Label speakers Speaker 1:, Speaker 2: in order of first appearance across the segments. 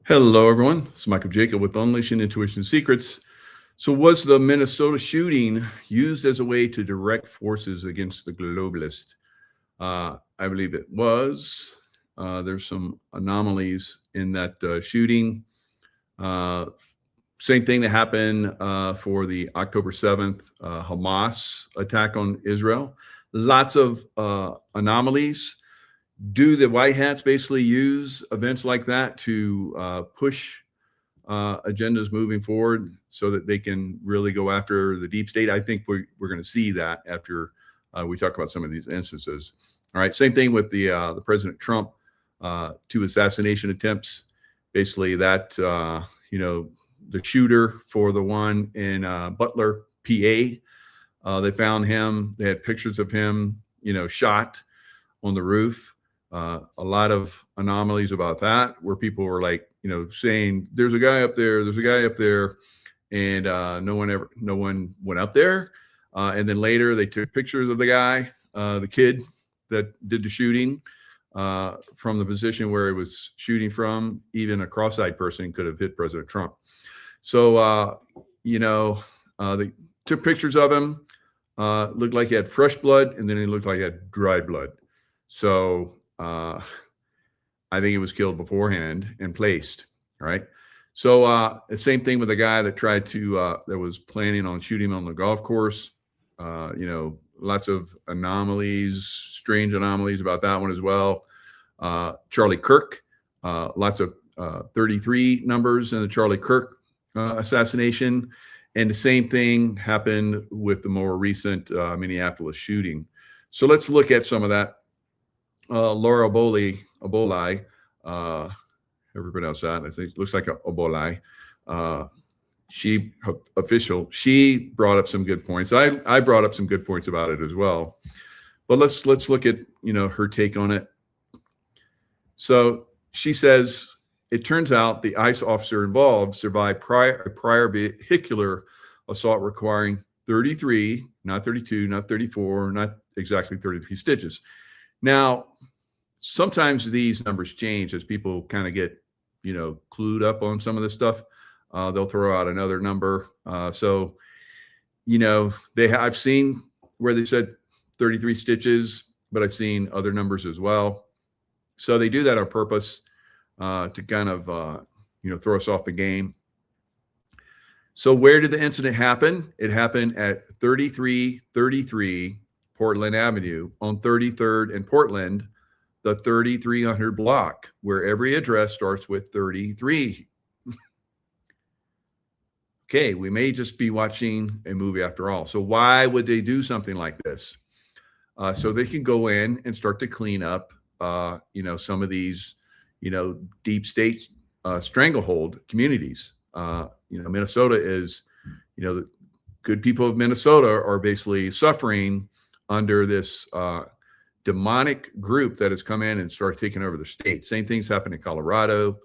Speaker 1: Hello, everyone. It's Michael Jaco with Unleashing Intuition Secrets. So, was the Minnesota shooting used as a way to direct forces against the globalists? I believe it was. There's some anomalies in that shooting. Uh, Same thing that happened for the October 7th Hamas attack on Israel. Lots of anomalies. Do the White Hats basically use events like that to push agendas moving forward so that they can really go after the deep state? I think we're going to see that after we talk about some of these instances. All right, same thing with the President Trump two assassination attempts. Basically, that the shooter for the one in Butler, PA, they found him. They had pictures of him, shot on the roof. A lot of anomalies about that, where people were like, saying there's a guy up there, and no one went up there. And then later they took pictures of the guy, the kid that did the shooting, from the position where he was shooting from. Even a cross-eyed person could have hit President Trump. So, they took pictures of him. Looked like he had fresh blood, and then he looked like he had dry blood. So I think he was killed beforehand and placed. All right. So the same thing with the guy that tried to that was planning on shooting on the golf course. Lots of anomalies, strange anomalies about that one as well. Charlie Kirk, lots of 33 numbers in the Charlie Kirk assassination. And the same thing happened with the more recent Minneapolis shooting. So let's look at some of that. Laura Obolai, however you pronounce that, I think it looks like a Obolai. She brought up some good points. I brought up some good points about it as well. But let's look at her take on it. So she says, it turns out the ICE officer involved survived a prior vehicular assault requiring 33, not 32, not 34, not exactly 33 stitches. Now, sometimes these numbers change as people kind of get, clued up on some of this stuff. They'll throw out another number. I've seen where they said 33 stitches, but I've seen other numbers as well. So they do that on purpose to kind of, throw us off the game. So where did the incident happen? It happened at 3333 Portland Avenue on 33rd and Portland, the 3300 block, where every address starts with 33. Okay, we may just be watching a movie after all. So why would they do something like this? So they can go in and start to clean up, some of these, deep state stranglehold communities. Minnesota is, the good people of Minnesota are basically suffering under this demonic group that has come in and started taking over the state. Same things happen in Colorado,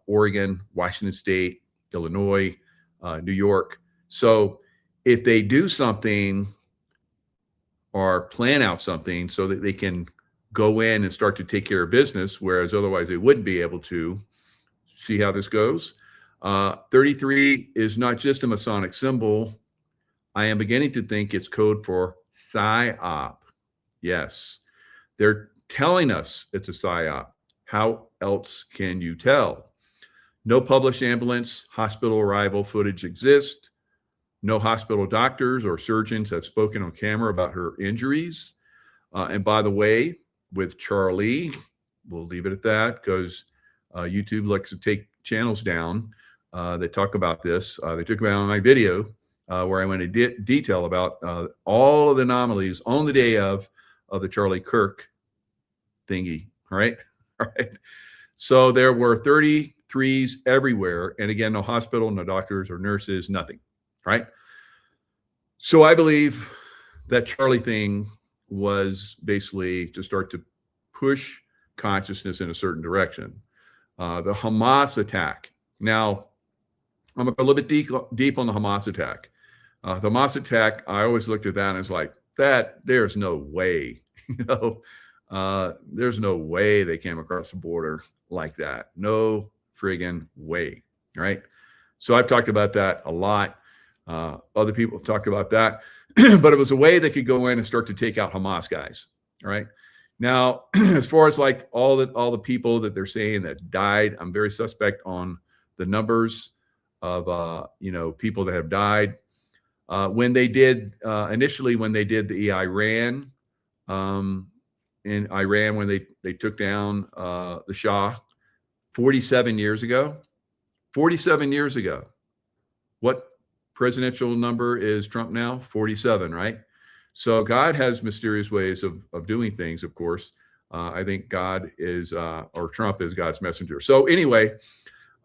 Speaker 1: Oregon, Washington State, Illinois, New York. So if they do something or plan out something so that they can go in and start to take care of business, whereas otherwise they wouldn't be able to, see how this goes. 33 is not just a Masonic symbol. I am beginning to think it's code for PSYOP. Yes, they're telling us it's a PSYOP. How else can you tell? No published ambulance hospital arrival footage exists. No hospital doctors or surgeons have spoken on camera about her injuries. And by the way, with Charlie, we'll leave it at that because YouTube likes to take channels down that talk about this. They took about my video where I went into detail about all of the anomalies on the day of the Charlie Kirk thingy. All right. So there were 33s everywhere. And again, no hospital, no doctors or nurses, nothing. Right. So I believe that Charlie thing was basically to start to push consciousness in a certain direction. The Hamas attack. Now, I'm going to go a little bit deep on the Hamas attack. The Hamas attack, I always looked at that and it's like, there's no way, there's no way they came across the border like that. No friggin' way, right? So I've talked about that a lot. Other people have talked about that, but it was a way they could go in and start to take out Hamas guys, all right? Now, as far as like all the people that they're saying that died, I'm very suspect on the numbers of people that have died. When they did initially, when they did the Iran, in Iran, when they took down the Shah 47 years ago, 47 years ago, what presidential number is Trump now? 47, right? So God has mysterious ways of doing things, of course. I think God is, or Trump is God's messenger. So anyway,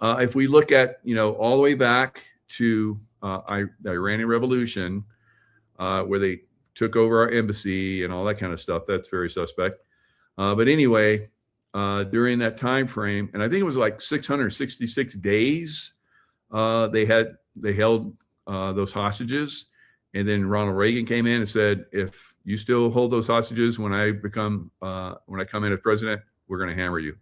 Speaker 1: if we look at, all the way back to the Iranian Revolution, where they took over our embassy and all that kind of stuff, that's very suspect. But anyway, during that time frame, and I think it was like 666 days, they held those hostages. And then Ronald Reagan came in and said, if you still hold those hostages when I come in as president, we're going to hammer you.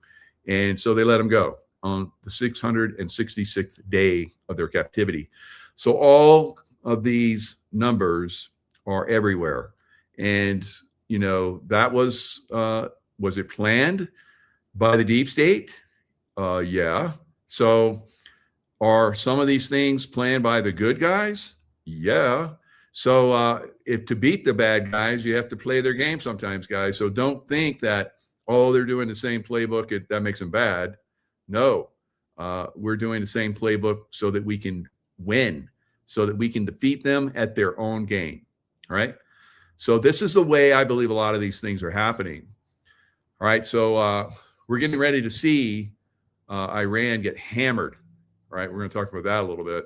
Speaker 1: And so they let them go on the 666th day of their captivity. So all of these numbers are everywhere. And, that was it planned by the deep state? Yeah. So are some of these things planned by the good guys? Yeah. So if to beat the bad guys, you have to play their game sometimes, guys. So don't think that, they're doing the same playbook, that makes them bad. No, we're doing the same playbook so that we can win, so that we can defeat them at their own game. All right. So this is the way I believe a lot of these things are happening. All right. So we're getting ready to see Iran get hammered. All right. We're going to talk about that a little bit.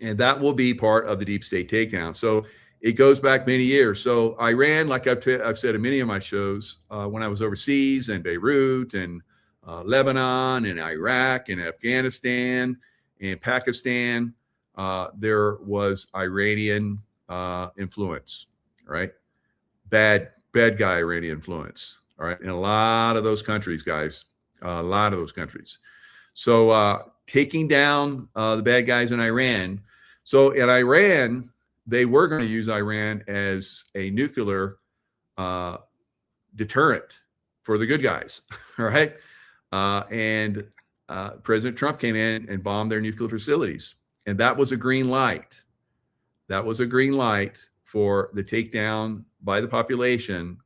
Speaker 1: And that will be part of the deep state takedown. So it goes back many years. So Iran, like I've said in many of my shows, when I was overseas in Beirut and Lebanon and Iraq and Afghanistan and Pakistan, there was Iranian influence, right? Bad guy Iranian influence, all right? In a lot of those countries, guys, a lot of those countries. So taking down the bad guys in Iran. So in Iran, they were going to use Iran as a nuclear deterrent for the good guys, all right? And President Trump came in and bombed their nuclear facilities. And that was a green light. That was a green light for the takedown by the population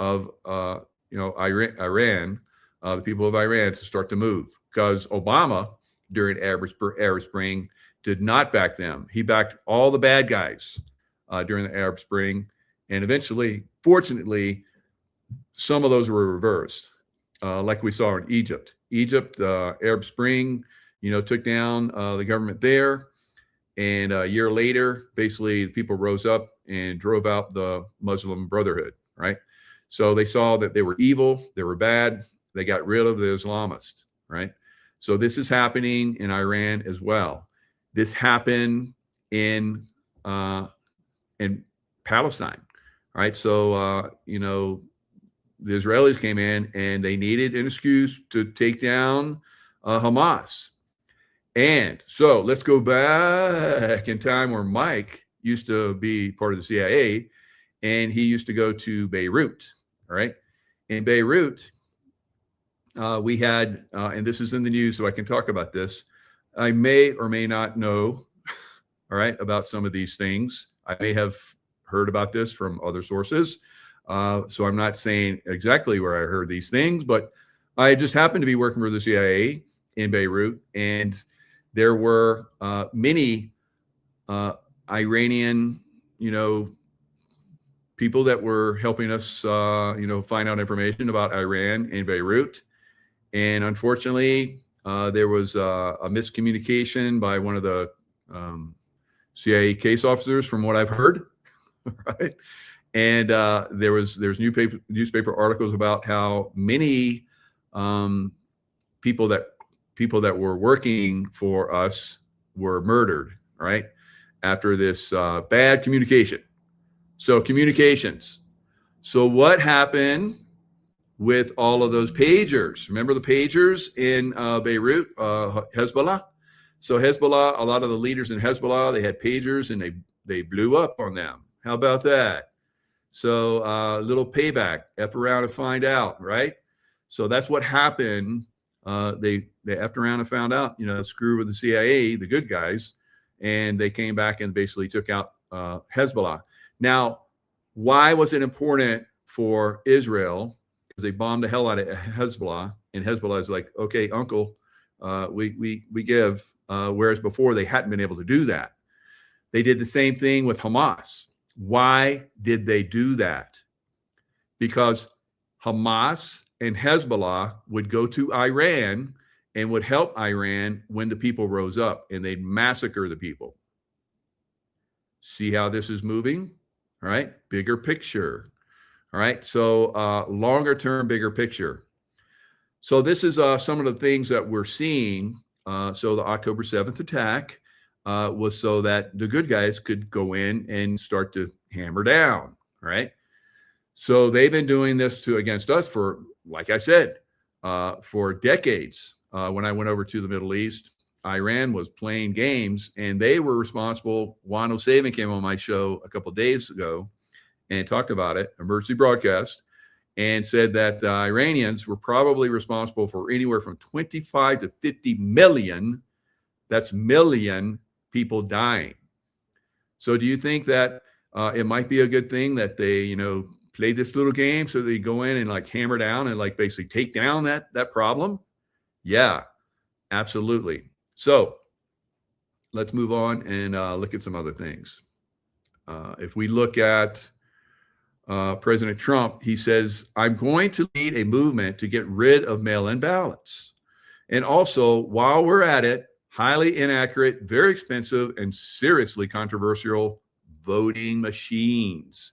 Speaker 1: of, Iran, the people of Iran, to start to move. Because Obama, during Arab Spring, did not back them. He backed all the bad guys during the Arab Spring. And eventually, fortunately, some of those were reversed, like we saw in Egypt. Arab Spring, took down the government there. And a year later, basically, the people rose up and drove out the Muslim Brotherhood, right? So they saw that they were evil, they were bad. They got rid of the Islamists, right? So this is happening in Iran as well. This happened in Palestine, right? So, the Israelis came in and they needed an excuse to take down Hamas. And so let's go back in time where Mike used to be part of the CIA, and he used to go to Beirut, all right? In Beirut, we had, and this is in the news, so I can talk about this. I may or may not know, all right, about some of these things. I may have heard about this from other sources. So I'm not saying exactly where I heard these things, but I just happened to be working for the CIA in Beirut, and there were many Iranian, people that were helping us, find out information about Iran in Beirut. And unfortunately, there was a miscommunication by one of the CIA case officers, from what I've heard, right? And there's newspaper articles about how many people that were working for us were murdered, right? After this bad communication. So communications. So what happened with all of those pagers. Remember the pagers in Beirut, Hezbollah? So Hezbollah, a lot of the leaders in Hezbollah, they had pagers and they blew up on them. How about that? So a little payback, F around and find out, right? So that's what happened. They effed around and found out, screw with the CIA, the good guys, and they came back and basically took out Hezbollah. Now, why was it important for Israel? Because they bombed the hell out of Hezbollah, and Hezbollah is like, okay, uncle, we give, whereas before they hadn't been able to do that. They did the same thing with Hamas. Why did they do that? Because Hamas and Hezbollah would go to Iran and would help Iran when the people rose up, and they'd massacre the people. See how this is moving? All right, bigger picture. All right, so longer term, bigger picture. So this is some of the things that we're seeing. So the October 7th attack was so that the good guys could go in and start to hammer down, right? So they've been doing this against us for, like I said, for decades. When I went over to the Middle East, Iran was playing games, and they were responsible. Juan O'Savin came on my show a couple of days ago and talked about it, emergency broadcast, and said that the Iranians were probably responsible for anywhere from 25 to 50 million, that's million people dying. So do you think that it might be a good thing that they, play this little game so they go in and like hammer down and like basically take down that problem? Yeah, absolutely. So let's move on and look at some other things. If we look at President Trump, he says, I'm going to lead a movement to get rid of mail-in ballots. And also, while we're at it, highly inaccurate, very expensive, and seriously controversial voting machines,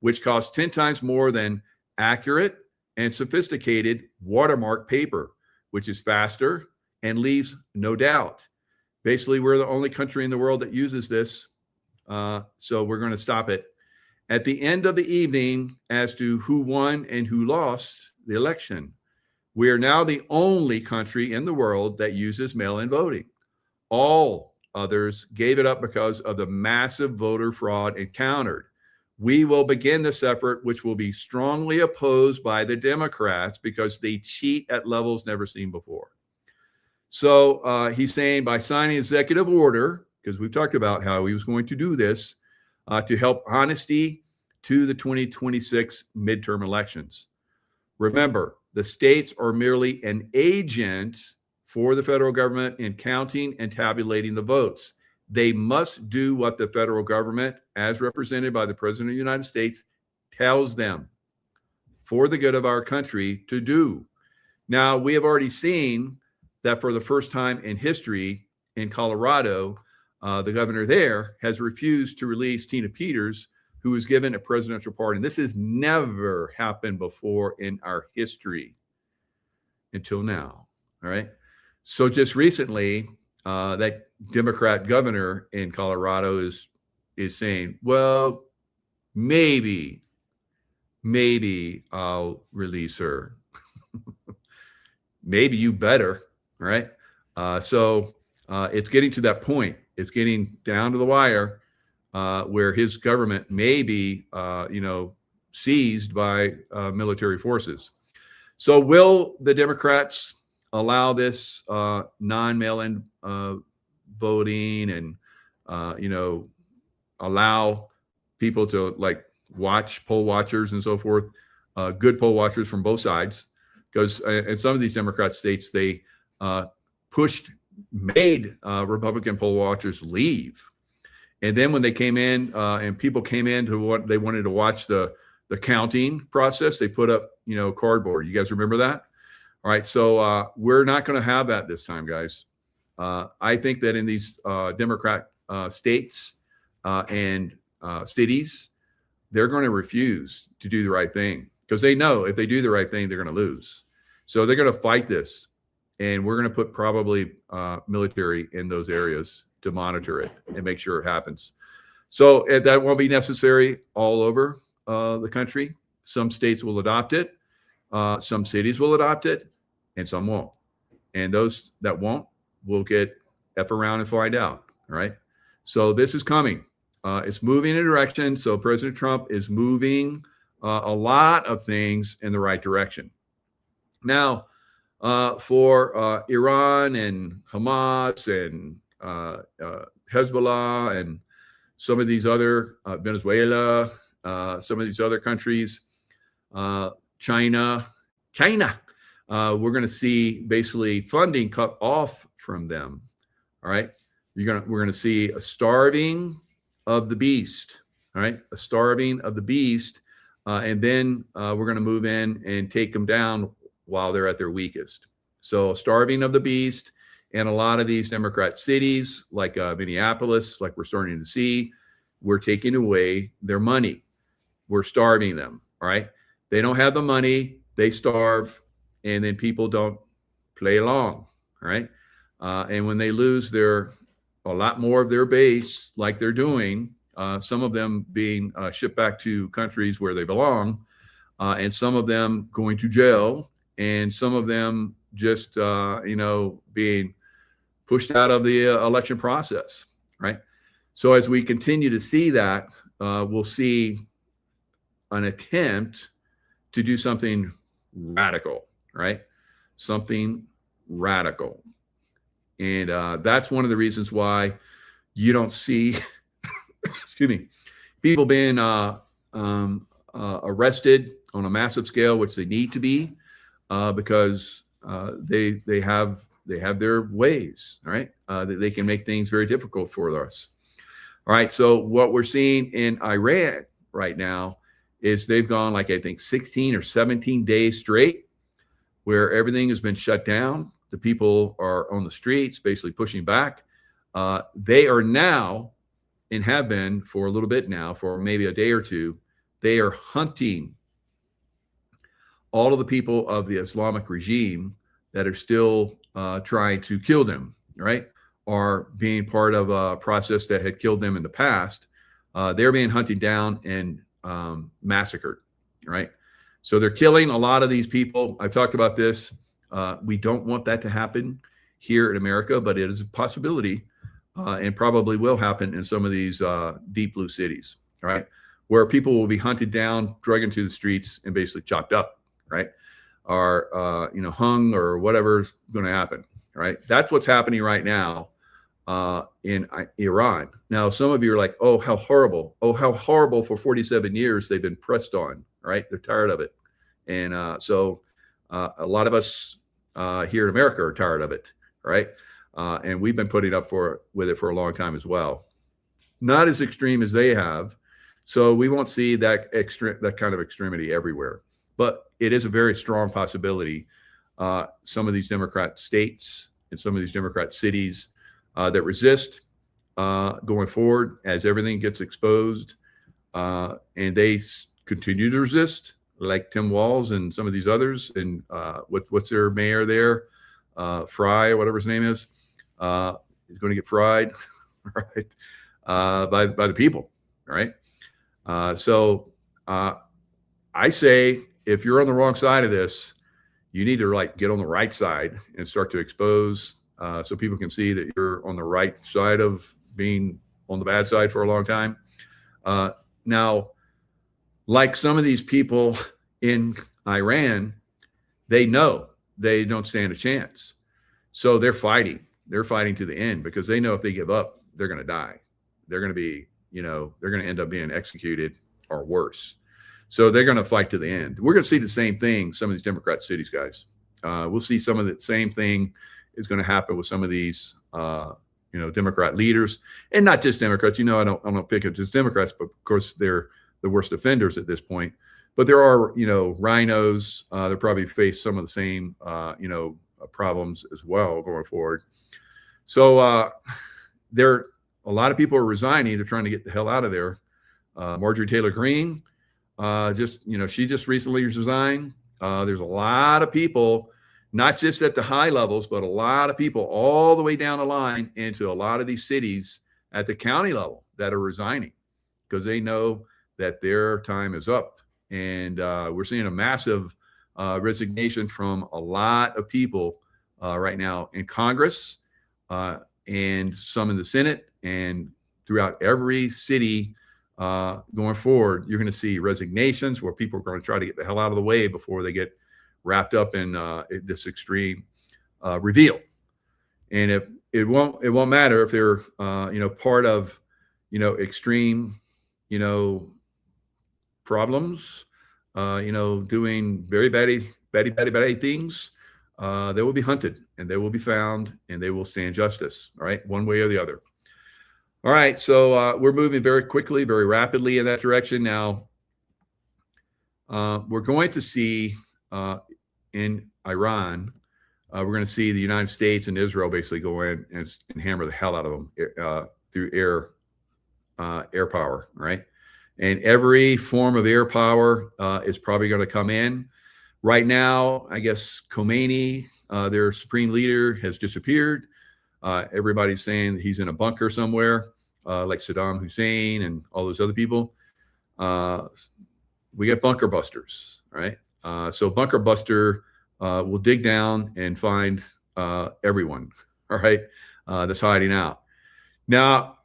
Speaker 1: which cost 10 times more than accurate and sophisticated watermark paper, which is faster and leaves no doubt. Basically, we're the only country in the world that uses this, so we're going to stop it. At the end of the evening, as to who won and who lost the election, we are now the only country in the world that uses mail-in voting. All others gave it up because of the massive voter fraud encountered. We will begin this effort, which will be strongly opposed by the Democrats because they cheat at levels never seen before. So he's saying by signing executive order, because we've talked about how he was going to do this, to help honesty to the 2026 midterm elections. Remember, the states are merely an agent for the federal government in counting and tabulating the votes. They must do what the federal government, as represented by the President of the United States, tells them for the good of our country to do. Now, we have already seen that for the first time in history in Colorado, the governor there has refused to release Tina Peters, who was given a presidential pardon. This has never happened before in our history until now. All right. So just recently, that Democrat governor in Colorado is saying, well, maybe I'll release her. Maybe you better. All right. So it's getting to that point. It's getting down to the wire where his government may be, seized by military forces. So will the Democrats allow this non-mail-in voting and, allow people to like watch poll watchers and so forth, good poll watchers from both sides? Because in some of these Democrat states, they made Republican poll watchers leave. And then when they came in and people came in to what they wanted to watch the counting process, they put up, cardboard. You guys remember that? All right. So we're not going to have that this time, guys. I think that in these Democrat states and cities, they're going to refuse to do the right thing because they know if they do the right thing, they're going to lose. So they're going to fight this. And we're going to put probably military in those areas to monitor it and make sure it happens. So that won't be necessary all over the country. Some states will adopt it. Some cities will adopt it and some won't. And those that won't will get F around and find out. All right. So this is coming. It's moving in a direction. So President Trump is moving a lot of things in the right direction. Now, for Iran and Hamas and Hezbollah and some of these other, Venezuela, some of these other countries, China, we're going to see basically funding cut off from them. All right. We're going to see a starving of the beast. All right. A starving of the beast. And then we're going to move in and take them down while they're at their weakest. So starving of the beast. And a lot of these Democrat cities like Minneapolis, like we're starting to see, we're taking away their money. We're starving them. All right. They don't have the money. They starve. And then people don't play along. All right. And when they lose a lot more of their base, like they're doing, some of them being shipped back to countries where they belong, and some of them going to jail, and some of them just, being pushed out of the election process, right? So as we continue to see that, we'll see an attempt to do something radical, right? Something radical. And that's one of the reasons why you don't see, excuse me, people being arrested on a massive scale, which they need to be, because they have their ways, all right? That they can make things very difficult for us. All right, so what we're seeing in Iran right now is they've gone like, I think 16 or 17 days straight where everything has been shut down. The people are on the streets, basically pushing back. They are now, and have been for a little bit now, for maybe a day or two, they are hunting all of the people of the Islamic regime that are still trying to kill them, right? Or being part of a process that had killed them in the past. They're being hunted down and massacred, right? So they're killing a lot of these people. I've talked about this. We don't want that to happen here in America, but it is a possibility and probably will happen in some of these deep blue cities, right? Where people will be hunted down, dragged into the streets, and basically chopped up, right? Or, hung or whatever's going to happen, right? That's what's happening right now in Iran. Now, some of you are like, oh, how horrible. Oh, how horrible. For 47 years, they've been pressed on, right? They're tired of it. And so a lot of us here in America are tired of it, right? And we've been putting up with it for a long time as well. Not as extreme as they have. So we won't see that kind of extremity everywhere. But it is a very strong possibility. Some of these Democrat states and some of these Democrat cities that resist going forward as everything gets exposed, and they continue to resist, like Tim Walz and some of these others, and what's their mayor there, Fry, or whatever his name is, is going to get fried, right, by the people, right? So I say, if you're on the wrong side of this, you need to get on the right side and start to expose, so people can see that you're on the right side of being on the bad side for a long time. Now, like some of these people in Iran, they know they don't stand a chance. So they're fighting. They're fighting to the end because they know if they give up, they're going to die. They're going to be, they're going to end up being executed or worse. So they're going to fight to the end. We're going to see the same thing, some of these Democrat cities, guys. We'll see some of the same thing is going to happen with some of these, Democrat leaders, and not just Democrats. I don't pick it just Democrats, but of course they're the worst offenders at this point. But there are, rhinos. They'll probably face some of the same, problems as well going forward. So a lot of people are resigning. They're trying to get the hell out of there. Marjorie Taylor Greene, she just recently resigned. There's a lot of people, not just at the high levels, but a lot of people all the way down the line into a lot of these cities at the county level that are resigning because they know that their time is up. And we're seeing a massive resignation from a lot of people right now in Congress and some in the Senate, and throughout every city going forward. You're going to see resignations where people are going to try to get the hell out of the way before they get wrapped up in this extreme reveal. And if it won't matter if they're part of extreme problems, doing very bad things. They will be hunted and they will be found and they will stand justice. All right, one way or the other. All right, so we're moving very quickly, very rapidly in that direction. Now, we're going to see in Iran, we're going to see the United States and Israel basically go in and hammer the hell out of them through air power, right? And every form of air power is probably going to come in. Right now, I guess Khomeini, their supreme leader, has disappeared. Everybody's saying that he's in a bunker somewhere, like Saddam Hussein and all those other people. We got bunker busters, right? So bunker buster will dig down and find everyone, all right, that's hiding out. Now,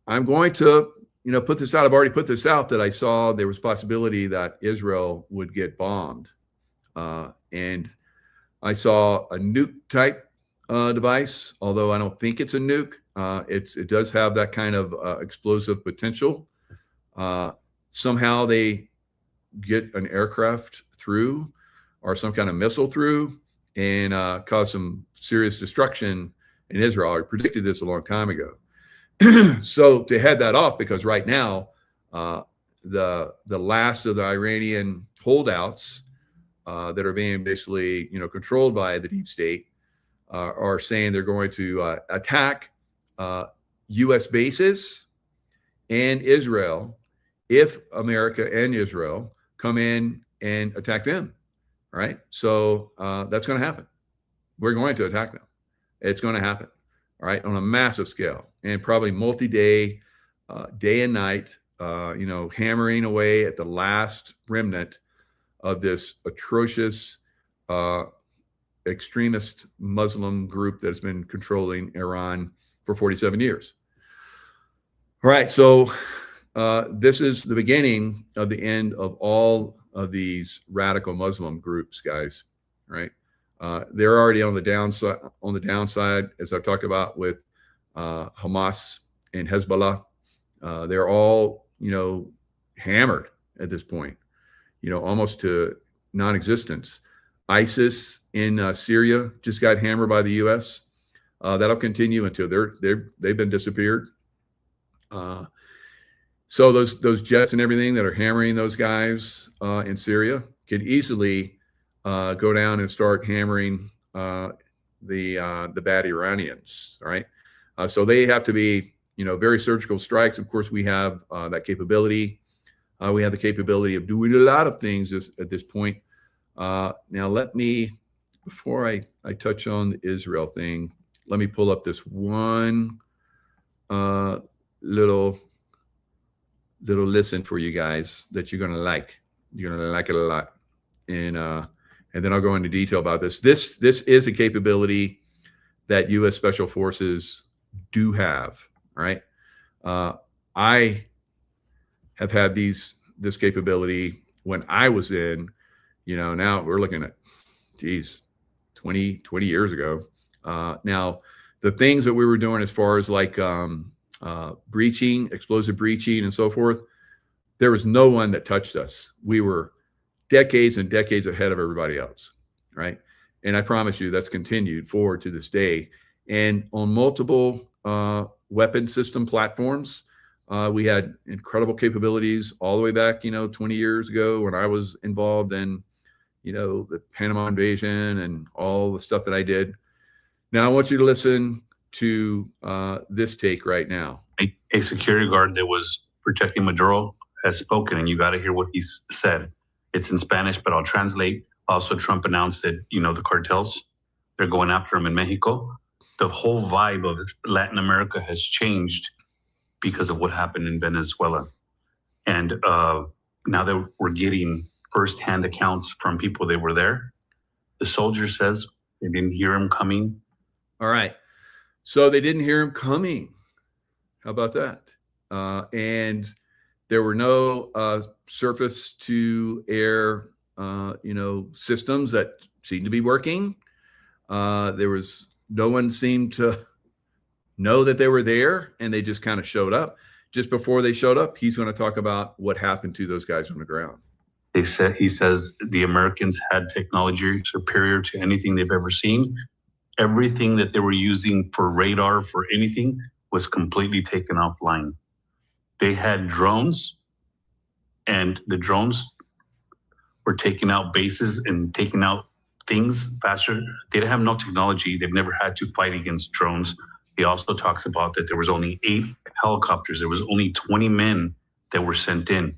Speaker 1: I'm going to, put this out. I've already put this out that I saw there was possibility that Israel would get bombed. And I saw a nuke type device, although I don't think it's a nuke. It does have that kind of explosive potential. Somehow they get an aircraft through or some kind of missile through and cause some serious destruction in Israel. I predicted this a long time ago. So to head that off, because right now the last of the Iranian holdouts that are being basically controlled by the deep state are saying they're going to attack U.S. bases and Israel if America and Israel come in and attack them. All right, so that's going to happen. We're going to attack them. It's going to happen. All right, on a massive scale and probably multi-day, day and night, hammering away at the last remnant of this atrocious extremist Muslim group that has been controlling Iran for 47 years. All right, so this is the beginning of the end of all of these radical Muslim groups, guys. Right? They're already on the downside, as I've talked about with Hamas and Hezbollah. They're all, hammered at this point, almost to non-existence. ISIS in Syria just got hammered by the U.S. That'll continue until they've been disappeared. So those jets and everything that are hammering those guys in Syria could easily go down and start hammering the bad Iranians. All right, so they have to be very surgical strikes. Of course, we have that capability. We have the capability of doing a lot of things at this point. Now, let me, before I touch on the Israel thing, let me pull up this one little listen for you guys that you're gonna like. You're gonna like it a lot, and then I'll go into detail about this. This is a capability that U.S. Special Forces do have. Right, I have had this capability when I was in. Now we're looking at, 20 years ago. Now, the things that we were doing as far as like breaching, explosive breaching and so forth, there was no one that touched us. We were decades and decades ahead of everybody else, right? And I promise you that's continued forward to this day. And on multiple weapon system platforms, we had incredible capabilities all the way back, 20 years ago when I was involved in the Panama invasion and all the stuff that I did. Now I want you to listen to this take right now.
Speaker 2: A security guard that was protecting Maduro has spoken, and you got to hear what he said. It's in Spanish, but I'll translate. Also, Trump announced that, the cartels, they're going after him in Mexico. The whole vibe of Latin America has changed because of what happened in Venezuela. And now that we're getting firsthand accounts from people that were there. The soldier says they didn't hear him coming.
Speaker 1: All right. So they didn't hear him coming. How about that? And there were no surface to air, systems that seemed to be working. There was no one seemed to know that they were there, and they just kind of showed up. Just before they showed up, he's going to talk about what happened to those guys on the ground.
Speaker 2: He says the Americans had technology superior to anything they've ever seen. Everything that they were using for radar, for anything, was completely taken offline. They had drones, and the drones were taking out bases and taking out things faster. They didn't have no technology. They've never had to fight against drones. He also talks about that there was only 8 helicopters. There was only 20 men that were sent in.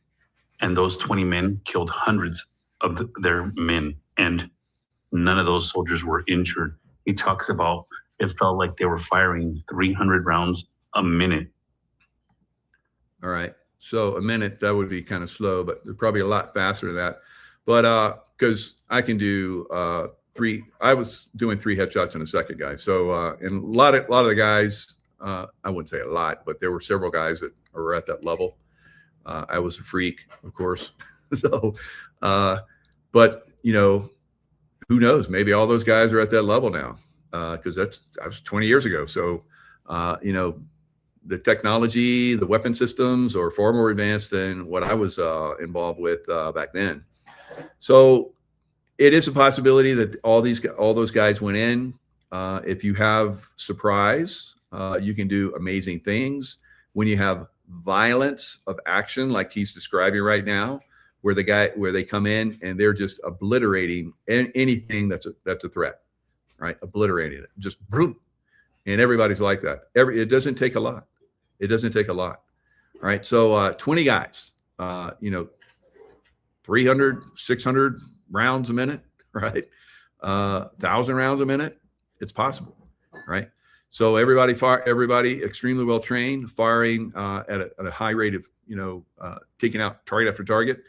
Speaker 2: And those 20 men killed hundreds of their men. And none of those soldiers were injured. He talks about it felt like they were firing 300 rounds a minute.
Speaker 1: All right. So a minute, that would be kind of slow, but they're probably a lot faster than that. But because I can do I was doing 3 headshots in a second, guys. So and a lot of the guys, I wouldn't say a lot, but there were several guys that were at that level. I was a freak, of course. So, but who knows? Maybe all those guys are at that level now, because that was 20 years ago. So, the technology, the weapon systems are far more advanced than what I was involved with back then. So it is a possibility that all those guys went in. If you have surprise, you can do amazing things. When you have violence of action, like he's describing right now, where they come in and they're just obliterating anything that's a threat, right? Obliterating it, just boom. And everybody's like that. It doesn't take a lot. It doesn't take a lot. All right. So 20 guys, 300, 600 rounds a minute, right? 1,000 rounds a minute. It's possible, right? So everybody extremely well trained, firing at a high rate of, taking out target after target.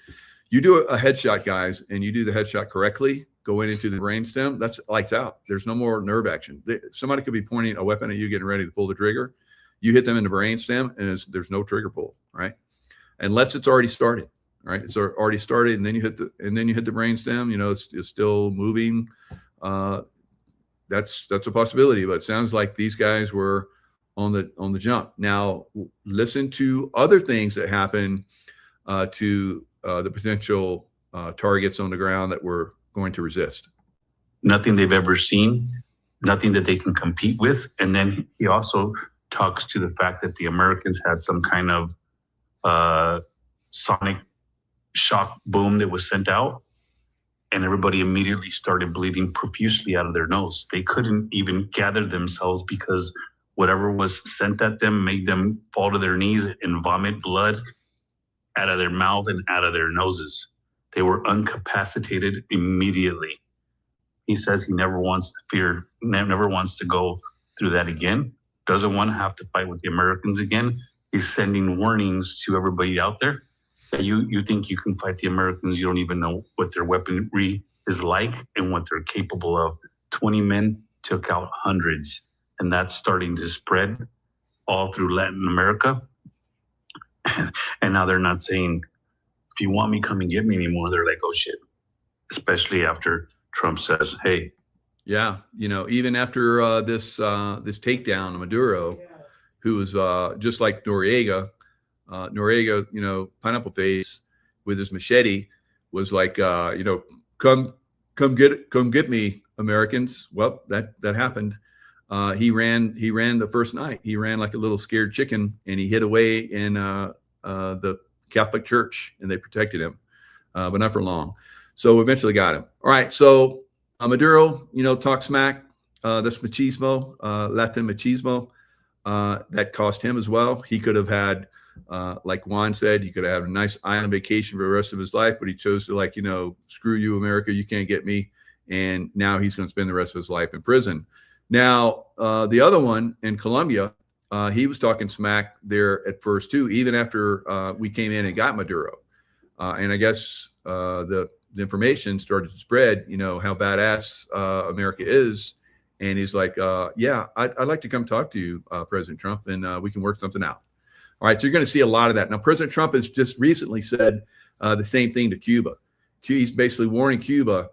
Speaker 1: You do a headshot, guys, and you do the headshot correctly, go into the brainstem, that's lights out. There's no more nerve action. Somebody could be pointing a weapon at you, getting ready to pull the trigger. You hit them in the brainstem, and there's no trigger pull, right? Unless it's already started, right? It's already started, and then you hit the brainstem. It's still moving. That's a possibility, but it sounds like these guys were on the jump. Now, listen to other things that happen to the potential targets on the ground that were going to resist.
Speaker 2: Nothing they've ever seen, nothing that they can compete with. And then he also talks to the fact that the Americans had some kind of sonic shock boom that was sent out, and everybody immediately started bleeding profusely out of their nose. They couldn't even gather themselves because whatever was sent at them made them fall to their knees and vomit blood out of their mouth and out of their noses. They were incapacitated immediately. He says he never wants to go through that again. Doesn't want to have to fight with the Americans again. He's sending warnings to everybody out there that you think you can fight the Americans. You don't even know what their weaponry is like and what they're capable of. 20 men took out hundreds, and that's starting to spread all through Latin America. And now they're not saying, if you want me, come and get me anymore. They're like, oh shit. Especially after Trump says, hey.
Speaker 1: Yeah. Even after this takedown of Maduro, who was just like Noriega, Pineapple Face with his machete was like, come get me, Americans. Well, that happened. He ran the first night. He ran like a little scared chicken, and he hid away in the Catholic Church, and they protected him, but not for long. So eventually got him. All right. So Maduro, talk smack. That's machismo, Latin machismo. That cost him as well. He could have had, like Juan said, he could have had a nice island vacation for the rest of his life, but he chose to screw you, America, you can't get me. And now he's going to spend the rest of his life in prison. Now, the other one in Colombia, he was talking smack there at first too, even after we came in and got Maduro. And I guess the information started to spread, how badass America is. And he's like, yeah, I'd like to come talk to you, President Trump, and we can work something out. All right, so you're going to see a lot of that. Now, President Trump has just recently said the same thing to Cuba. He's basically warning Cuba,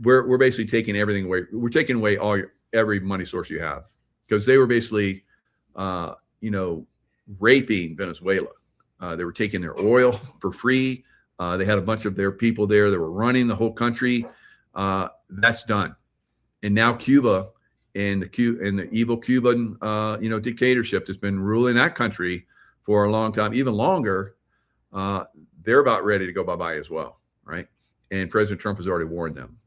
Speaker 1: we're basically taking everything away. We're taking away every money source you have, because they were basically, raping Venezuela. They were taking their oil for free. They had a bunch of their people there that were running the whole country. That's done. And now Cuba and the evil Cuban, dictatorship that's been ruling that country for a long time, even longer, they're about ready to go bye-bye as well, right? And President Trump has already warned them,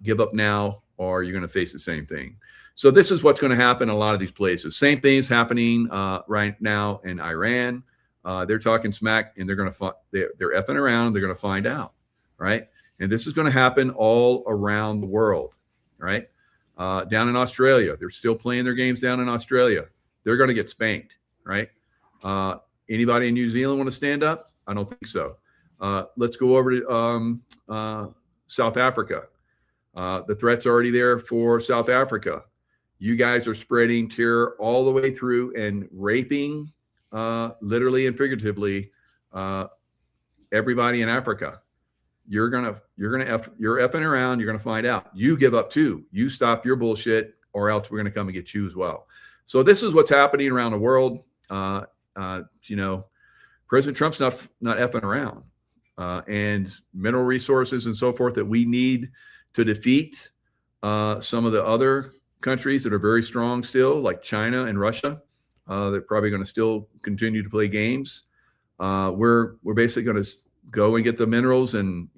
Speaker 1: give up now or you're going to face the same thing. So this is what's going to happen in a lot of these places. Same things happening right now in Iran. They're talking smack, and they're effing around. They're going to find out, right? And this is going to happen all around the world, right? Down in Australia, they're still playing their games down in Australia. They're going to get spanked, right? Anybody in New Zealand want to stand up? I don't think so. Let's go over to South Africa. The threat's already there for South Africa. You guys are spreading terror all the way through and raping, literally and figuratively, everybody in Africa. You're effing around. You're gonna find out. You give up too. You stop your bullshit, or else we're gonna come and get you as well. So this is what's happening around the world. President Trump's not effing around, and mineral resources and so forth that we need to defeat some of the other countries that are very strong still, like China and Russia. They're probably going to still continue to play games. We're basically going to go and get the minerals and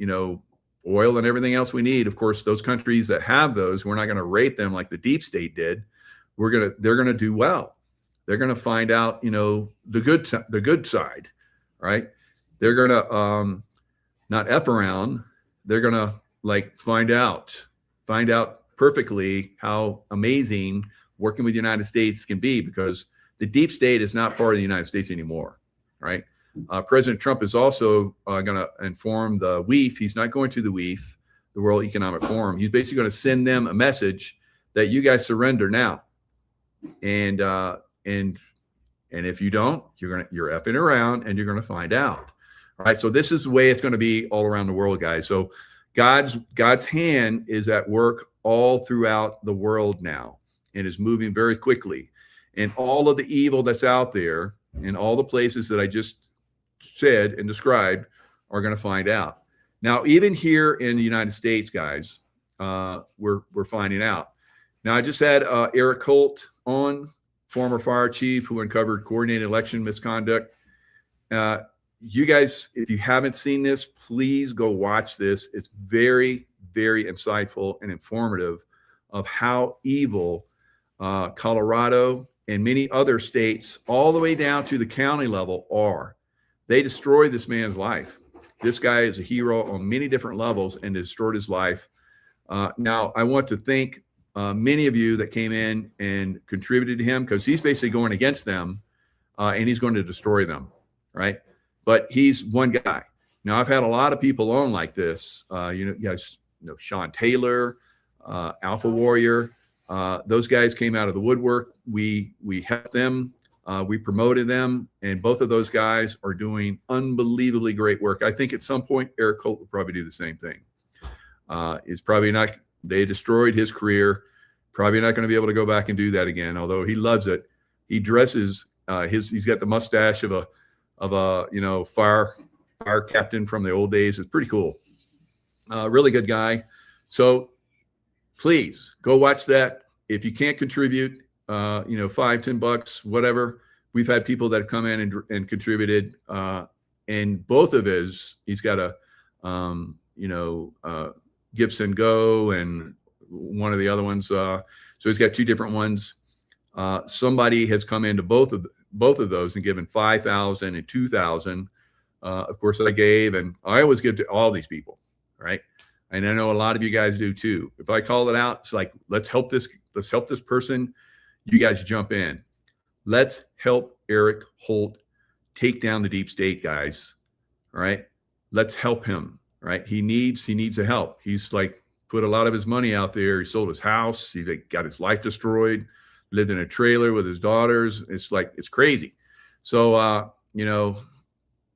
Speaker 1: oil and everything else we need. Of course, those countries that have those, we're not going to rape them like the deep state did. They're going to do well. They're going to find out the good side, right? They're going to not F around. They're going to find out perfectly how amazing working with the United States can be, because the deep state is not part of the United States anymore, right? President Trump is also going to inform the WEF. He's not going to the WEF, the World Economic Forum. He's basically going to send them a message that you guys surrender now, and if you don't, you're effing around and you're going to find out. All right. So this is the way it's going to be all around the world, guys. So God's hand is at work all throughout the world now, and is moving very quickly. And all of the evil that's out there in all the places that I just said and described are going to find out. Now, even here in the United States, guys, we're finding out. Now, I just had Eric Holt on, former fire chief who uncovered coordinated election misconduct. You guys, if you haven't seen this, please go watch this. It's very, very insightful and informative of how evil Colorado and many other states, all the way down to the county level, are. They destroyed this man's life. This guy is a hero on many different levels and destroyed his life. Now, I want to thank many of you that came in and contributed to him, because he's basically going against them and he's going to destroy them, right? But he's one guy. Now, I've had a lot of people on like this. You guys know Sean Taylor, Alpha Warrior. Those guys came out of the woodwork. We helped them. We promoted them. And both of those guys are doing unbelievably great work. I think at some point, Eric Holt will probably do the same thing. It's probably not, they destroyed his career. Probably not going to be able to go back and do that again, although he loves it. He dresses, he's got the mustache of a fire captain from the old days. It's pretty cool. Really good guy. So please go watch that. If you can't contribute, $5, $10, whatever. We've had people that have come in and contributed. And both of he's got a, Gibson Go and one of the other ones. So he's got two different ones. Somebody has come into both of those and given 5,000 and 2,000. Of course, I gave, and I always give to all these people, right? And I know a lot of you guys do too. If I call it out, it's like, let's help this person. You guys jump in. Let's help Eric Holt take down the deep state, guys. All right. let's help him, right? He needs the help. He's like put a lot of his money out there. He sold his house. He got his life destroyed, lived in a trailer with his daughters. It's like, it's crazy. So,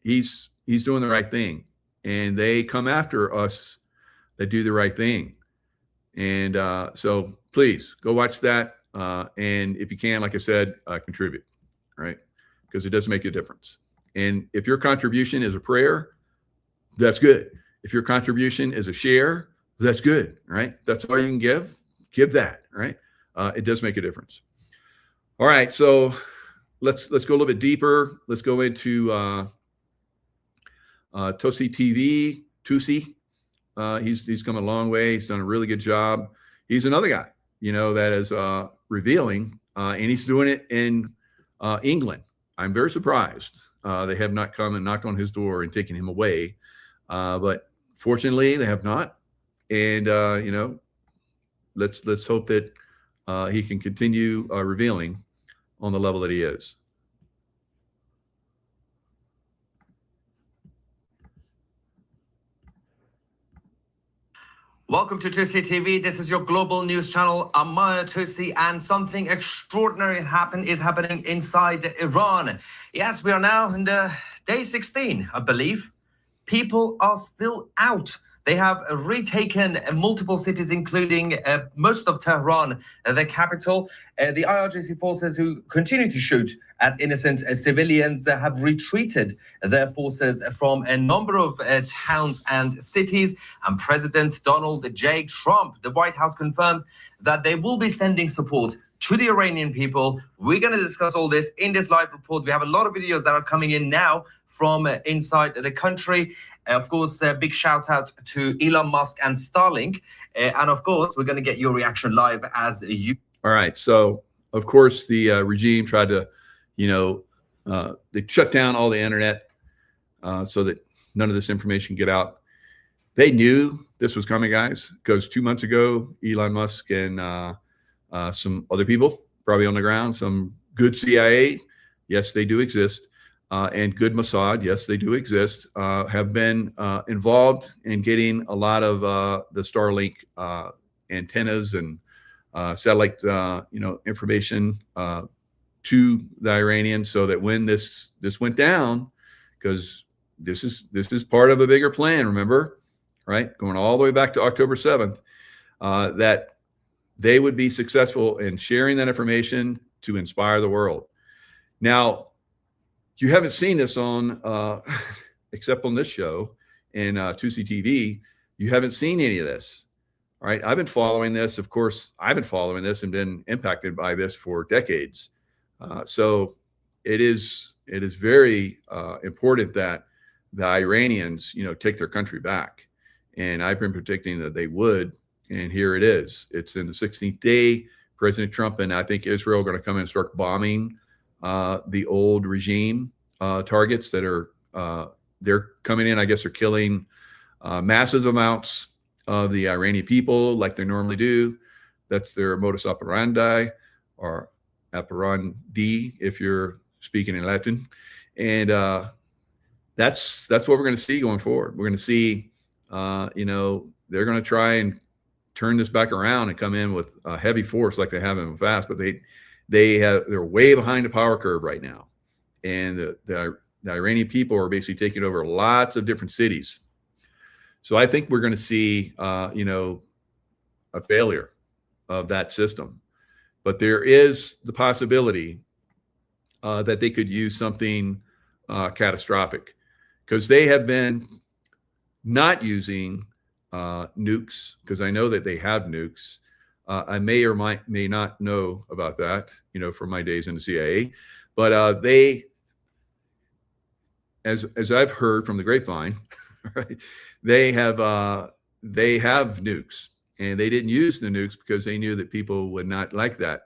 Speaker 1: he's doing the right thing, and they come after us that do the right thing. And so please go watch that. And if you can, like I said, contribute, right? Because it does make a difference. And if your contribution is a prayer, that's good. If your contribution is a share, that's good, right? That's all you can give that, right? It does make a difference. All right, so let's go a little bit deeper. Let's go into Tusi. He's come a long way. He's done a really good job. He's another guy, that is revealing, and he's doing it in England. I'm very surprised they have not come and knocked on his door and taken him away, but fortunately they have not. And let's hope that he can continue revealing on the level that he is.
Speaker 3: Welcome to Tusi TV. This is your global news channel. I'm Maya Tusi, and something extraordinary is happening inside Iran. Yes, we are now in the day 16, I believe. People are still out. They have retaken multiple cities, including most of Tehran, the capital. The IRGC forces, who continue to shoot at innocent civilians, have retreated their forces from a number of towns and cities. And President Donald J. Trump, the White House, confirms that they will be sending support to the Iranian people. We're going to discuss all this in this live report. We have a lot of videos that are coming in now from inside the country. Of course, a big shout out to Elon Musk and Starlink. And of course, we're going to get your reaction live as you.
Speaker 1: All right. So, of course, the regime tried to, they shut down all the internet so that none of this information get out. They knew this was coming, guys, because 2 months ago, Elon Musk and some other people probably on the ground, some good CIA, yes, they do exist, and good Mossad, yes, they do exist, have been involved in getting a lot of the Starlink antennas and satellite, information to the Iranians, so that when this went down, because this is part of a bigger plan, remember, right? Going all the way back to October 7th, that they would be successful in sharing that information to inspire the world. Now, you haven't seen this on, except on this show in Tusi TV, you haven't seen any of this, all right? I've been following this. Of course, I've been following this and been impacted by this for decades. So it is very important that the Iranians, take their country back. And I've been predicting that they would. And here it is. It's in the 16th day. President Trump and I think Israel are going to come in and start bombing the old regime targets that are they're coming in. I guess they're killing massive amounts of the Iranian people like they normally do. That's their modus operandi, or operandi if you're speaking in Latin. And that's what we're going to see going forward. We're going to see, they're going to try and turn this back around and come in with a heavy force like they have in the past, but they're way behind the power curve right now. And the Iranian people are basically taking over lots of different cities. So I think we're going to see, a failure of that system. But there is the possibility that they could use something catastrophic, because they have been not using nukes, because I know that they have nukes. I may or may not know about that, from my days in the CIA. But they, as I've heard from the grapevine, right, they have nukes, and they didn't use the nukes because they knew that people would not like that.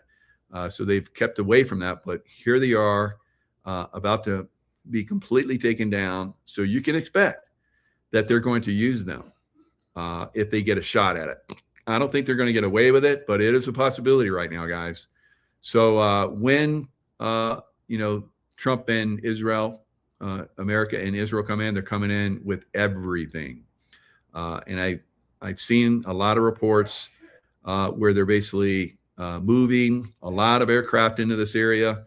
Speaker 1: So they've kept away from that. But here they are, about to be completely taken down. So you can expect that they're going to use them if they get a shot at it. I don't think they're going to get away with it, but it is a possibility right now, guys. So when Trump and Israel America and Israel come in, they're coming in with everything. And I've seen a lot of reports where they're basically moving a lot of aircraft into this area.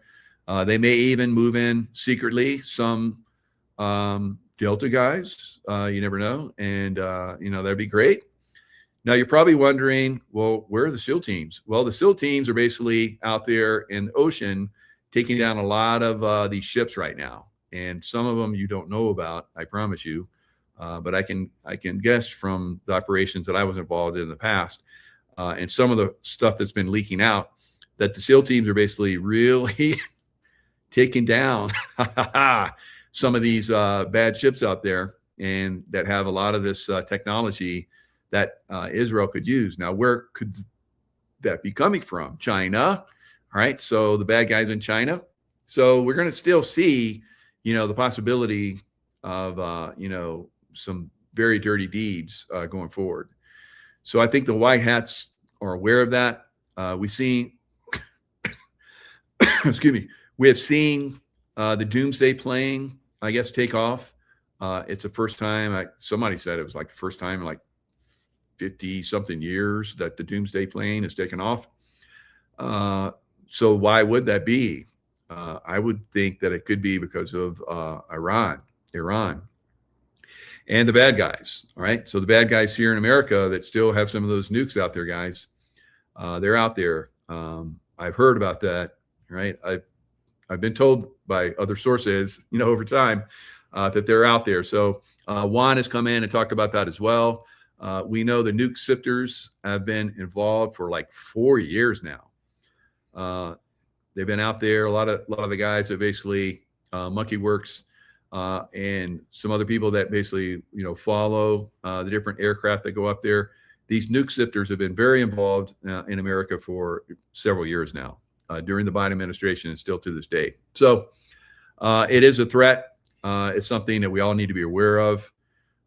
Speaker 1: They may even move in secretly, some Delta guys, you never know. And, that'd be great. Now you're probably wondering, well, where are the SEAL teams? Well, the SEAL teams are basically out there in the ocean, taking down a lot of these ships right now. And some of them you don't know about, I promise you. But I can guess from the operations that I was involved in the past, and some of the stuff that's been leaking out, that the SEAL teams are basically really taking down some of these bad ships out there, and that have a lot of this technology that Israel could use. Now, where could that be coming from? China. All right. So the bad guys in China. So we're going to still see, the possibility of, some very dirty deeds going forward. So I think the white hats are aware of that. We see, excuse me, we have seen the doomsday plane, I guess, take off. It's the first time, somebody said it was like the first time in like 50 something years that the doomsday plane has taken off. So why would that be? I would think that it could be because of Iran, and the bad guys. All right. So the bad guys here in America that still have some of those nukes out there, guys, they're out there. I've heard about that. Right. I've been told by other sources, over time, that they're out there. So Juan has come in and talked about that as well. We know the nuke sifters have been involved for like 4 years now. They've been out there. A lot of the guys that basically Monkey Works and some other people that basically follow the different aircraft that go up there. These nuke sifters have been very involved in America for several years now, during the Biden administration and still to this day. So it is a threat. It's something that we all need to be aware of.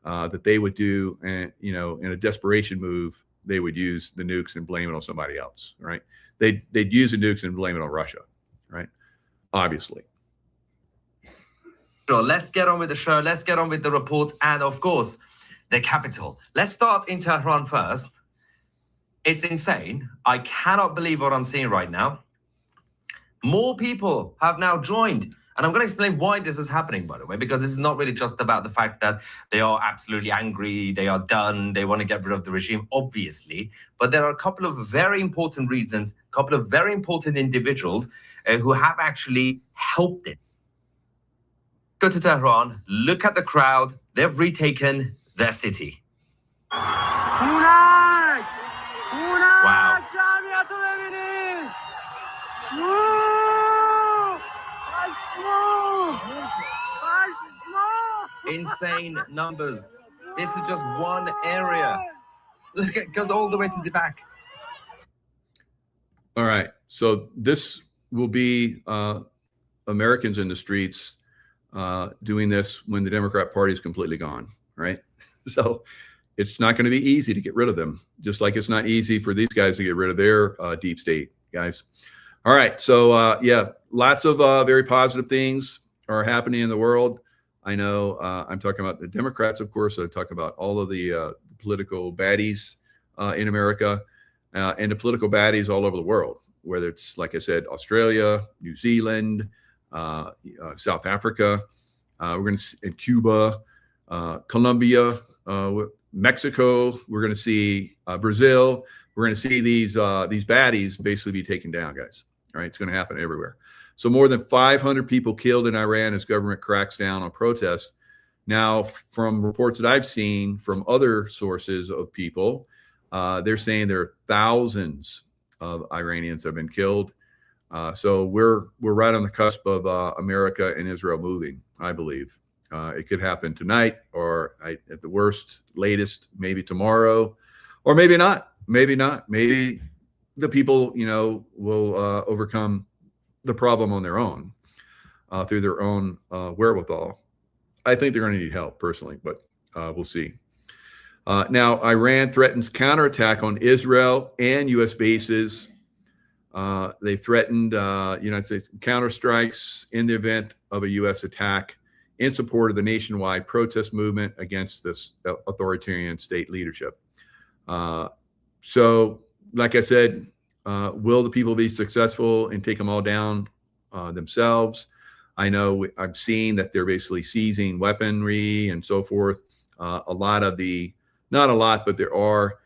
Speaker 1: That they would do, and in a desperation move, they would use the nukes and blame it on somebody else, right? They'd use the nukes and blame it on Russia, right? Obviously.
Speaker 3: So let's get on with the show. Let's get on with the report, and of course, the capital. Let's start in Tehran first. It's insane. I cannot believe what I'm seeing right now. More people have now joined. And I'm going to explain why this is happening, by the way, because this is not really just about the fact that they are absolutely angry, they are done, they want to get rid of the regime, obviously. But there are a couple of very important reasons, a couple of very important individuals who have actually helped it. Go to Tehran, look at the crowd. They've retaken their city. Wow. Insane numbers. This is just one area. Look, it goes all the way to the back.
Speaker 1: All right. So this will be Americans in the streets doing this when the Democrat Party is completely gone, right? So it's not going to be easy to get rid of them, just like it's not easy for these guys to get rid of their deep state guys. All right. So, yeah, lots of very positive things are happening in the world. I know I'm talking about the Democrats, of course. I talk about all of the political baddies in America and the political baddies all over the world, whether it's, like I said, Australia, New Zealand, South Africa, we're going to in Cuba, Colombia, Mexico. We're going to see Brazil. We're going to see these baddies basically be taken down, guys. All right, it's going to happen everywhere. So more than 500 people killed in Iran as government cracks down on protests. Now, from reports that I've seen from other sources of people, they're saying there are thousands of Iranians have been killed. So we're right on the cusp of America and Israel moving, I believe. It could happen tonight, or at the worst, latest, maybe tomorrow, or maybe not. Maybe not. Maybe the people, will overcome the problem on their own through their own wherewithal. I think they're going to need help personally, but we'll see. Now, Iran threatens counterattack on Israel and U.S. bases. They threatened United States counterstrikes in the event of a U.S. attack in support of the nationwide protest movement against this authoritarian state leadership. So, like I said, will the people be successful and take them all down themselves? I know I've seen that they're basically seizing weaponry and so forth. A lot of the, not a lot, but there are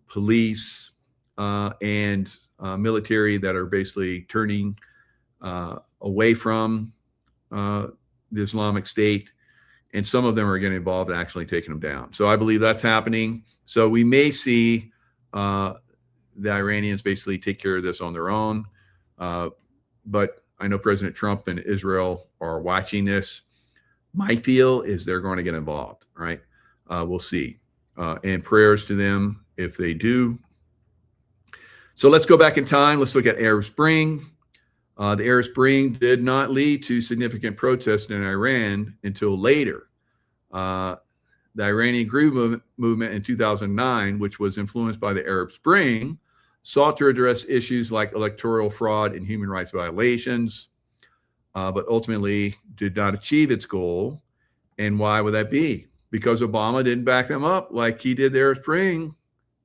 Speaker 1: police and military that are basically turning away from the Islamic State, and some of them are getting involved in actually taking them down. So I believe that's happening. So we may see the Iranians basically take care of this on their own. But I know President Trump and Israel are watching this. My feel is they're going to get involved, right? We'll see. And prayers to them if they do. So let's go back in time. Let's look at Arab Spring. The Arab Spring did not lead to significant protests in Iran until later. The Iranian Green movement in 2009, which was influenced by the Arab Spring, sought to address issues like electoral fraud and human rights violations, but ultimately did not achieve its goal. And why would that be? Because Obama didn't back them up like he did the Arab Spring,